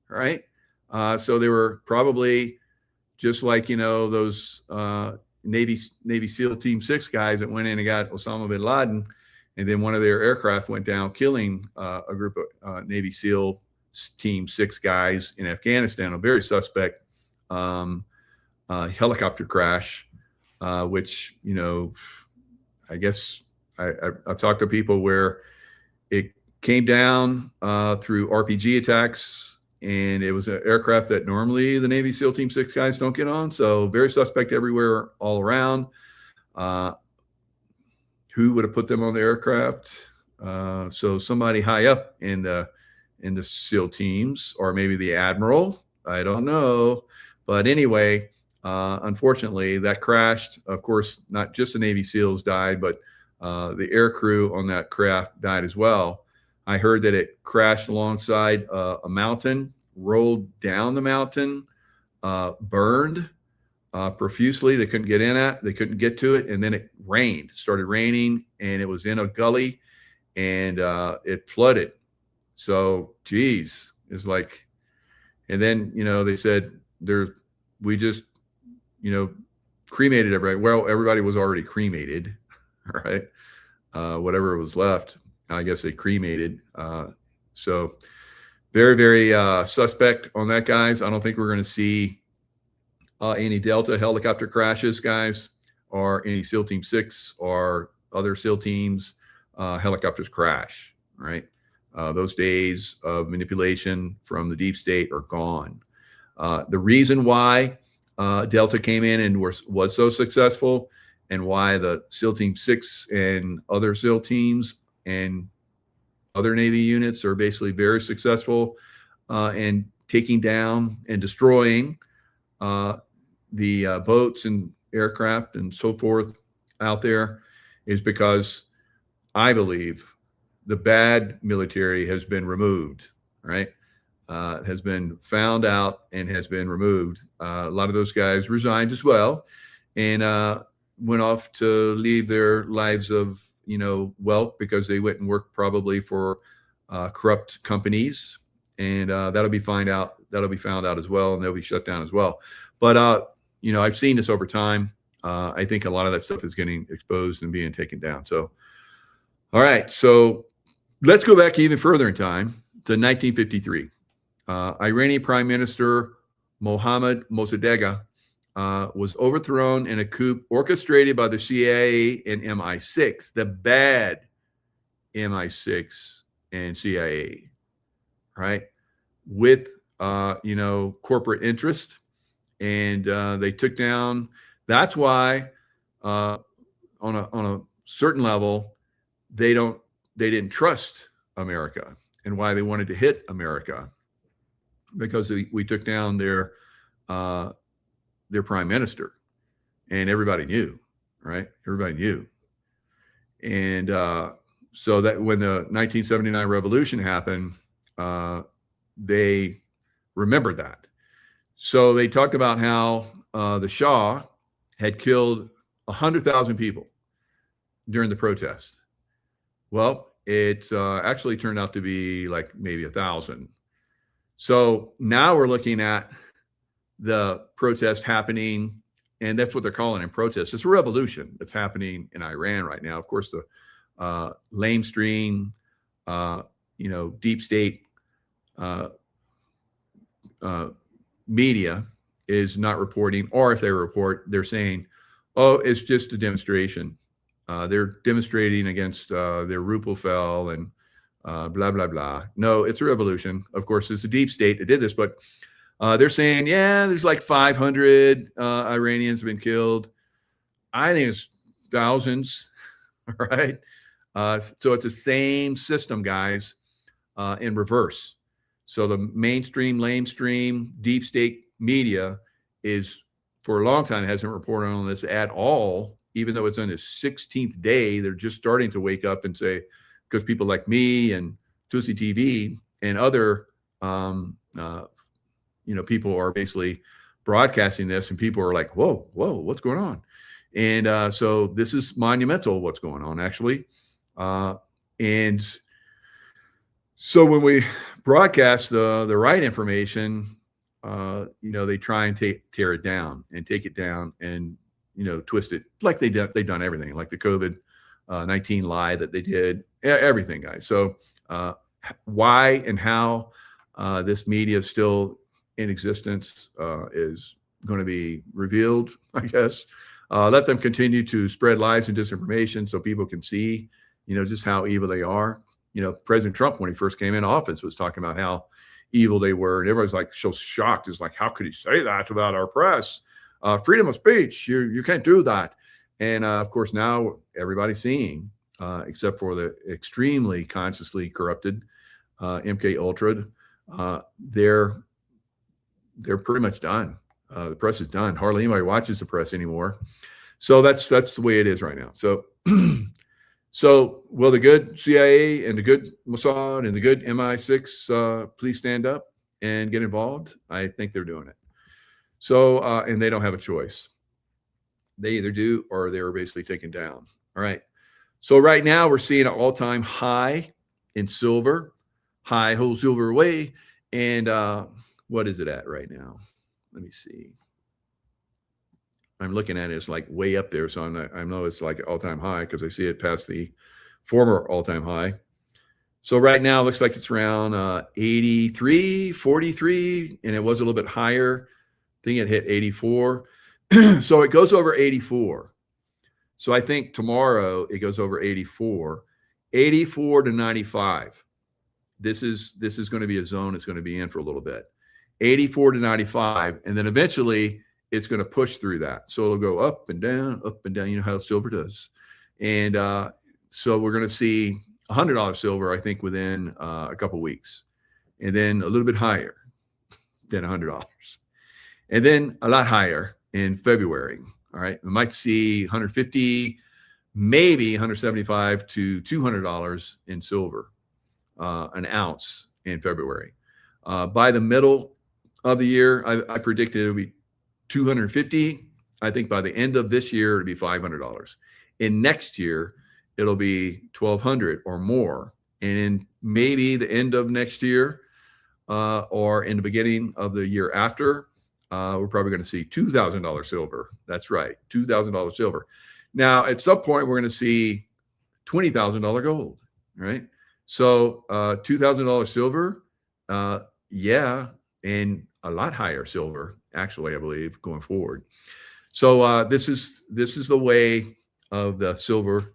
Speaker 1: right? So they were probably just like, you know, those Navy SEAL Team 6 guys that went in and got Osama bin Laden, and then one of their aircraft went down, killing a group of Navy SEAL Team 6 guys in Afghanistan. A very suspect helicopter crash, which, you know, I guess I've talked to people where it came down through RPG attacks, and it was an aircraft that normally the Navy SEAL Team 6 guys don't get on. So very suspect everywhere, all around. Who would have put them on the aircraft? So somebody high up in the SEAL teams, or maybe the admiral. I don't know. But anyway, unfortunately, that crashed. Of course, not just the Navy SEALs died, but the air crew on that craft died as well. I heard that it crashed alongside a mountain, rolled down the mountain, burned profusely. They couldn't get in it. They couldn't get to it. And then it rained, started raining, and it was in a gully, and it flooded. So, geez, it's like, and then, you know, they said we just, you know, cremated everybody. Well, everybody was already cremated, right? Whatever was left, I guess they cremated. So very, very suspect on that, guys. I don't think we're going to see any Delta helicopter crashes, guys, or any SEAL Team 6 or other SEAL teams helicopters crash, right? Those days of manipulation from the deep state are gone. The reason why Delta came in and was so successful, and why the SEAL Team 6 and other SEAL teams and other Navy units are basically very successful in taking down and destroying the boats and aircraft and so forth out there, is because I believe the bad military has been removed, right? Has been found out and has been removed. A lot of those guys resigned as well, and went off to leave their lives of, you know, wealth, because they went and worked probably for corrupt companies, and that'll be found out as well, and they'll be shut down as well. But you know, I've seen this over time. I think a lot of that stuff is getting exposed and being taken down. So, all right, so let's go back even further in time to 1953. Iranian Prime Minister Mohammad Mossadegh was overthrown in a coup orchestrated by the CIA and MI6, the bad MI6 and CIA, right? With, you know, corporate interest. And they took down, that's why on a certain level, they didn't trust America, and why they wanted to hit America, because we took down their prime minister, and everybody knew, right? Everybody knew. And so that when the 1979 revolution happened, they remembered that. So they talked about how the Shah had killed 100,000 people during the protest. Well, it actually turned out to be like maybe 1,000. So now we're looking at the protest happening, and that's what they're calling it, protest. It's a revolution that's happening in Iran right now. Of course, the lamestream, deep state media is not reporting, or if they report, they're saying, oh, it's just a demonstration. They're demonstrating against their ruble fell and blah, blah, blah. No, it's a revolution. Of course, it's a deep state that did this, but they're saying, yeah, there's like 500 Iranians have been killed. I think it's thousands, right? So it's the same system, guys, in reverse. So the mainstream, lamestream, deep state media is, for a long time, hasn't reported on this at all, even though it's on its 16th day. They're just starting to wake up and say, because people like me and Tusi TV and other, people are basically broadcasting this, and people are like, whoa, what's going on? And so this is monumental, what's going on, actually. And so when we broadcast the right information, they try and tear it down and take it down and, twist it like they've done everything, like the COVID-19 lie that they did, everything, guys. So why and how this media is still in existence is going to be revealed, I guess. Let them continue to spread lies and disinformation so people can see, just how evil they are. President Trump, when he first came in office, was talking about how evil they were. And everybody's like so shocked. It's like, how could he say that about our press? Freedom of speech. You can't do that. And of course, now everybody's seeing, except for the extremely consciously corrupted MK Ultra, they're pretty much done. The press is done. Hardly anybody watches the press anymore. So that's the way it is right now. So So will the good CIA and the good Mossad and the good MI6 please stand up and get involved? I think they're doing it. So, and they don't have a choice. They either do or they're basically taken down. All right. So right now we're seeing an all-time high in silver, high whole silver away. And what is it at right now? Let me see. I'm looking at it, it's like way up there. So I know it's like all-time high because I see it past the former all-time high. So right now it looks like it's around 83, 43, and it was a little bit higher. I think it hit 84. So it goes over 84. So I think tomorrow it goes over 84, 84 to 95. This is going to be a zone it's going to be in for a little bit. 84 to 95, and then eventually it's going to push through that. So it'll go up and down, you know how silver does. And so we're going to see $100 silver, I think, within a couple of weeks. And then a little bit higher than $100. And then a lot higher in February. All right. We might see $150, maybe $175 to $200 in silver, an ounce in February. By the middle of the year, I predicted it would be $250. I think by the end of this year, it'll be $500. In next year, it'll be $1,200 or more. And in maybe the end of next year or in the beginning of the year after, we're probably going to see $2,000 silver. That's right, $2,000 silver. Now, at some point, we're going to see $20,000 gold, right? So $2,000 silver, yeah, and a lot higher silver, actually, I believe, going forward. So this is the way of the silver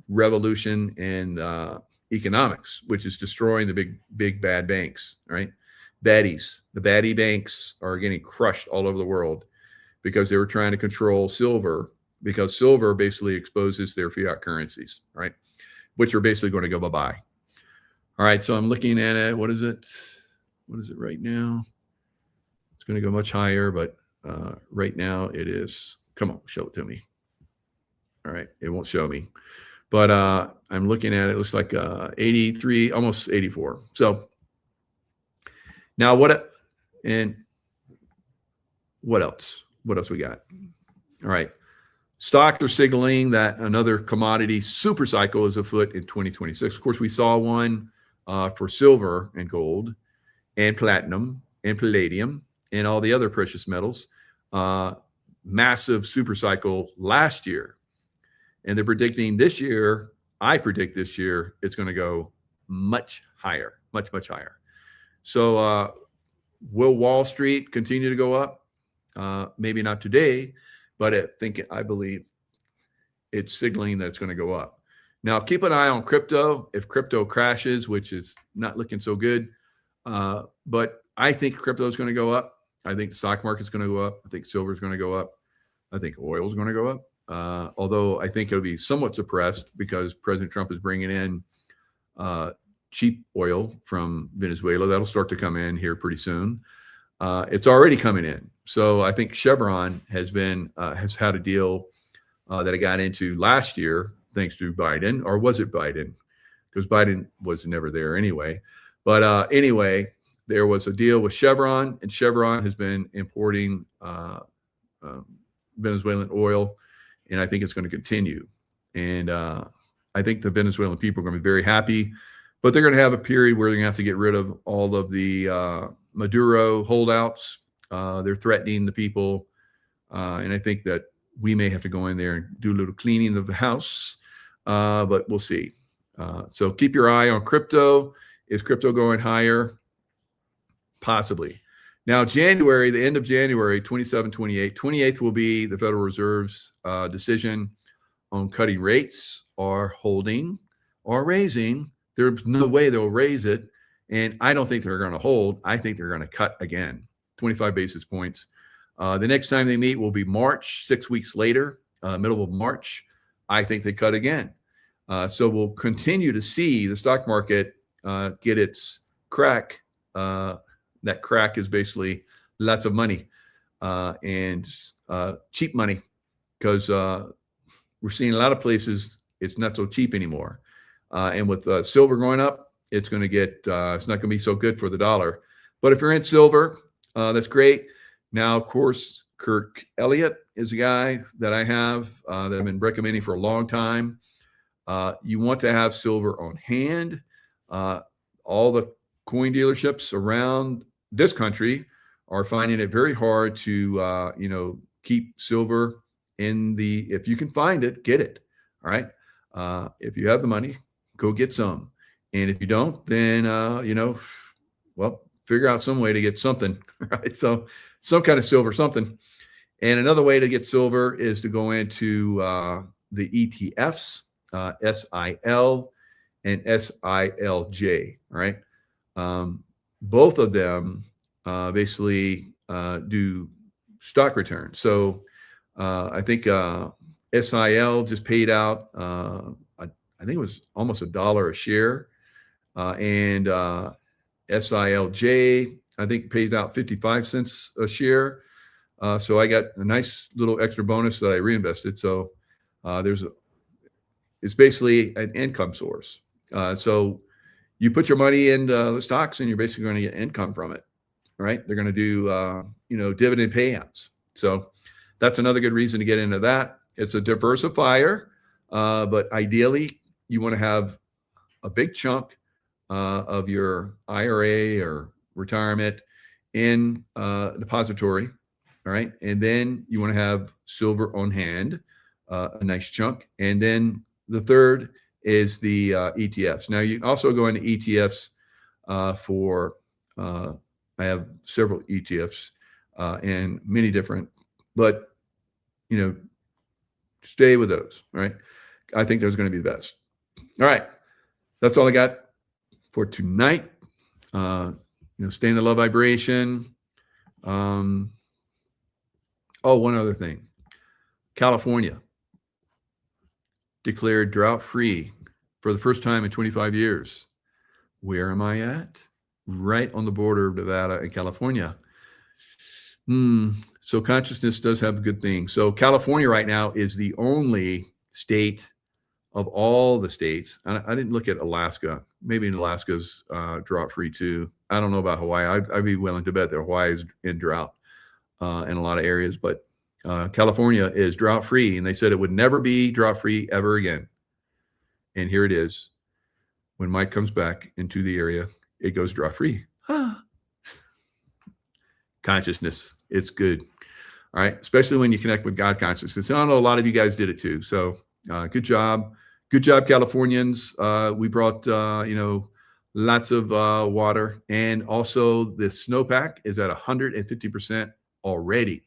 Speaker 1: revolution and economics, which is destroying the big bad banks, right? Baddies. The baddie banks are getting crushed all over the world because they were trying to control silver, because silver basically exposes their fiat currencies, right? Which are basically going to go bye-bye. All right, so I'm looking at it. What is it? What is it right now? It's going to go much higher, but right now it is. Come on, show it to me. All right, it won't show me. But I'm looking at it. It looks like 83, almost 84. So now what else? What else we got? All right. Stocks are signaling that another commodity super cycle is afoot in 2026. Of course, we saw one for silver and gold and platinum and palladium and all the other precious metals. Massive super cycle last year. And they're predicting this year, I predict this year, it's going to go much higher, much, much higher. So will Wall Street continue to go up? Maybe not today, but I believe it's signaling that it's going to go up. Now, keep an eye on crypto. If crypto crashes, which is not looking so good, but I think crypto is going to go up. I think the stock market's going to go up. I think silver is going to go up. I think oil is going to go up. Although I think it'll be somewhat suppressed because President Trump is bringing in cheap oil from Venezuela. That'll start to come in here pretty soon. It's already coming in. So I think Chevron has had a deal that I got into last year, thanks to Biden, or was it Biden? Because Biden was never there anyway. But anyway, there was a deal with Chevron, and Chevron has been importing Venezuelan oil, and I think it's going to continue. And I think the Venezuelan people are going to be very happy, but they're going to have a period where they're going to have to get rid of all of the Maduro holdouts. They're threatening the people, and I think that we may have to go in there and do a little cleaning of the house, but we'll see. So keep your eye on crypto. Is crypto going higher? Possibly. Now, January, the end of January, 27, 28, 28th will be the Federal Reserve's decision on cutting rates or holding or raising. There's no way they'll raise it. And I don't think they're going to hold. I think they're going to cut again, 25 basis points. The next time they meet will be March, 6 weeks later, middle of March. I think they cut again. So we'll continue to see the stock market get its crack. That crack is basically lots of money and cheap money, because we're seeing a lot of places it's not so cheap anymore. And with silver going up, it's going to get, it's not going to be so good for the dollar. But if you're in silver, that's great. Now, of course, Kirk Elliott is a guy that I have that I've been recommending for a long time. You want to have silver on hand. All the coin dealerships around this country are finding it very hard to, keep silver in if you can find it, get it. All right. If you have the money, go get some. And if you don't, then, figure out some way to get something, right? So some kind of silver, something. And another way to get silver is to go into the ETFs, SIL and SILJ, right? Both of them basically do stock returns. So I think SIL just paid out, I think it was almost $1 a share. And SILJ, I think, pays out 55 cents a share. So I got a nice little extra bonus that I reinvested. So it's basically an income source. So you put your money in the stocks and you're basically going to get income from it, right? They're going to do, dividend payouts. So that's another good reason to get into that. It's a diversifier, but ideally you want to have a big chunk of your IRA or retirement in depository, all right? And then you want to have silver on hand, a nice chunk. And then the third is the ETFs. Now you can also go into ETFs for, I have several ETFs and many different, but, stay with those, right? I think those are going to be the best. All right. That's all I got for tonight. Stay in the love vibration. One other thing. California declared drought-free for the first time in 25 years. Where am I at? Right on the border of Nevada and California. So consciousness does have a good thing. So California right now is the only state of all the states. I didn't look at Alaska. Maybe Alaska's drought-free too. I don't know about Hawaii. I'd be willing to bet that Hawaii is in drought in a lot of areas. But California is drought free, and they said it would never be drought free ever again. And here it is. When Mike comes back into the area, it goes drought free. Consciousness, it's good. All right, especially when you connect with God consciousness. And I know a lot of you guys did it too. So good job, Californians. We brought lots of water, and also the snowpack is at 150% already.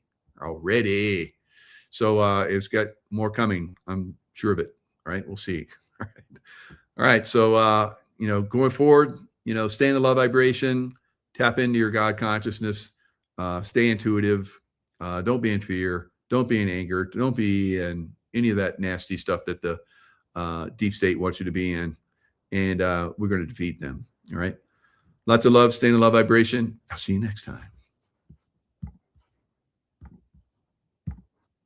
Speaker 1: So it's got more coming. I'm sure of it. All right, we'll see. All right. So going forward, stay in the love vibration, tap into your God consciousness, stay intuitive. Don't be in fear. Don't be in anger. Don't be in any of that nasty stuff that the deep state wants you to be in. And we're going to defeat them. All right. Lots of love. Stay in the love vibration. I'll see you next time.